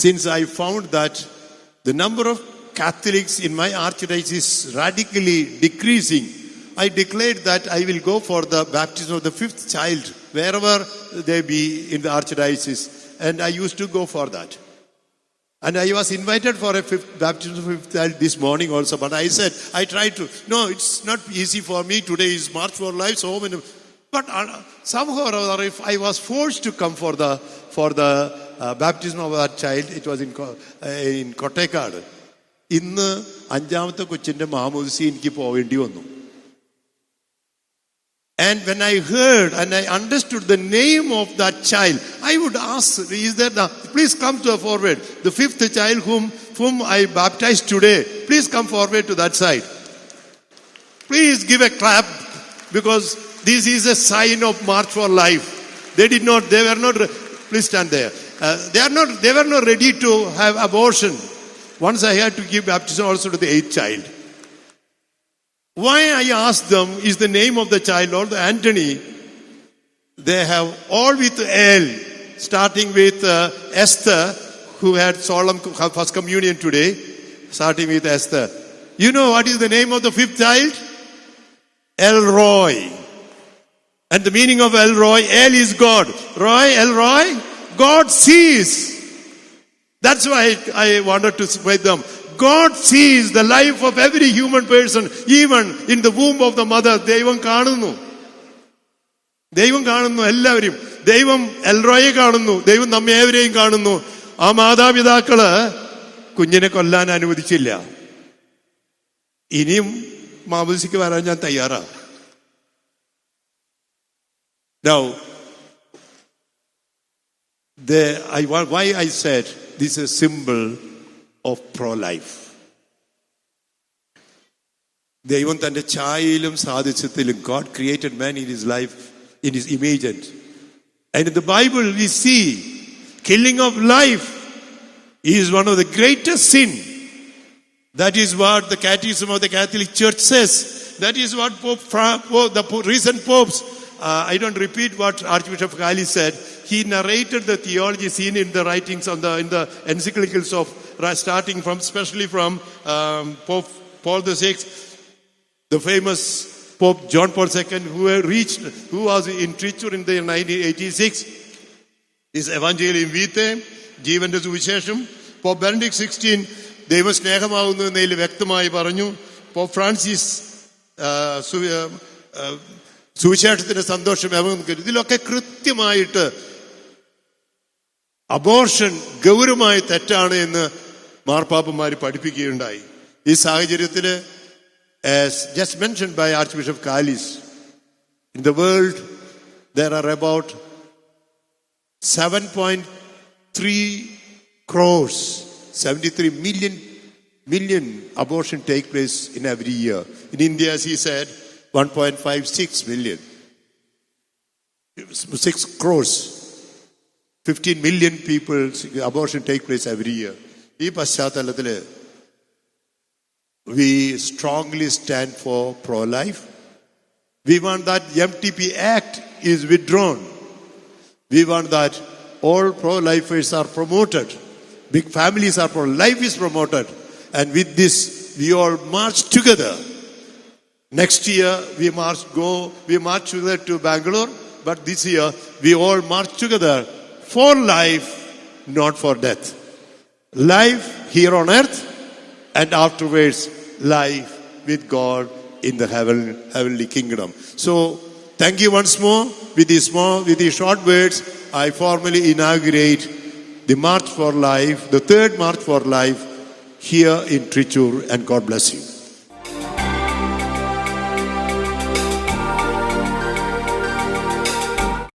since I found that the number of Catholics in my archdiocese is radically decreasing, I declared that I will go for the baptism of the fifth child, wherever they be in the archdiocese. And I used to go for that. And I was invited for a baptism of fifth child this morning also. But I said, I tried to, no, it's not easy for me. Today is March for Life, so many. But somehow or other, if I was forced to come for the baptism of that child, it was in Kottekad. ഇന്ന് അഞ്ചാമത്തെ കൊച്ചിന്റെ മാമോദിസ എനിക്ക് പോവേണ്ടി വന്നു. And when I heard and I understood the name of that child, I would ask, is there now? Please come to the forward. The fifth child whom I baptized today, please come forward to that side. Please give a clap, because this is a sign of March for Life. They were not, please stand there. They were not ready to have abortion. Once I had to give baptism also to the 8th child. Why I asked them is the name of the child, or the Anthony. They have all with L, starting with Esther, who had solemn first communion today, starting with Esther. You know what is the name of the fifth child? Elroy. And the meaning of Elroy, El is God. Roy, Elroy, God sees. That's why I wanted to say them. God sees the life of every human person, even in the womb of the mother. ദൈവം കാണുന്നു എല്ലാവരെയും. ദൈവം എൽറോയെ കാണുന്നു. ദൈവം നമ്മെ ഏവരെയും കാണുന്നു. ആ മാതാപിതാക്കള് കുഞ്ഞിനെ കൊല്ലാൻ അനുവദിച്ചില്ല. ഇനിയും മാമോദിസയ്ക്ക് വരാൻ ഞാൻ തയ്യാറാ. Now, why I said this is a symbol of pro-life. ദൈവം തന്റെ ഛായയിലും സാദൃശ്യത്തിലും God created man in his life, in his image. And in the Bible we see killing of life is one of the greatest sin. That is what the Catechism of the Catholic Church says. That is what the recent popes, I don't repeat what Archbishop Kali said. He narrated the theology seen in the writings in the encyclicals of, starting from, especially from Pope Paul VI, the famous Pope John Paul II, who was in Trichur in the 1986. His Evangelium Vitae, ജീവന്റെ സുവിശേഷം. Pope Benedict XVI ദൈവ സ്നേഹമാകുന്നതിൽ വ്യക്തമായി പറഞ്ഞു. Pope Francis സുവിശേഷത്തിന്റെ സന്തോഷം. ഇതിലൊക്കെ കൃത്യമായിട്ട് abortion ഗൗരവമായ തെറ്റാണ് എന്ന് മാർപ്പാപ്പന്മാർ പഠിപ്പിക്കുകയുണ്ടായി. ഈ സാഹചര്യത്തിൽ, as just mentioned by Archbishop Kalis, in the world there are about 7.3 crores, 73 million abortion take place in every year. In India, as he said, 1.56 million. 6 crores. 15 million people abortion take place every year. ഈ പശ്ചാത്തലത്തിൽ we strongly stand for pro-life. We want that MTP Act is withdrawn. We want that all pro-lifers are promoted. Big families are pro-life is promoted. And with this, we all march together. Next year, we march together to Bangalore. But this year, we all march together for life, not for death. Life here on earth, and afterwards, life with God in the heavenly kingdom. So, thank you once more. With these short words, I formally inaugurate the March for Life, the third March for Life here in Trichur, and God bless you.